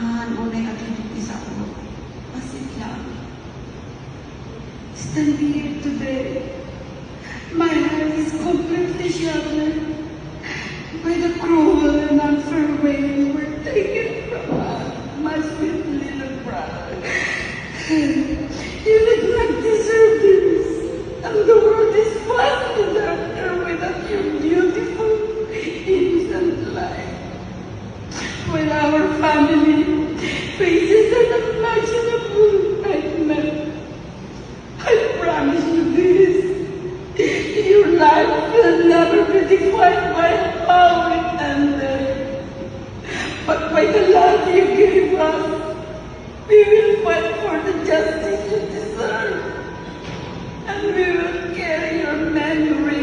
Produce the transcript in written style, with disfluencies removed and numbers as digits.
unay activity sa ako. Pasit lang. Standing here today, my heart is completely shattered by the cruel and unfair way we were taken from us, my sweet little brother. You did not deserve this, and the world is vastly darker without your beautiful, innocent life. When our family faces an unimaginable nightmare, I promise you this. Your life will never be defined by how it ended, but by the love you gave us. We will fight for the justice you deserve, and we will carry your memory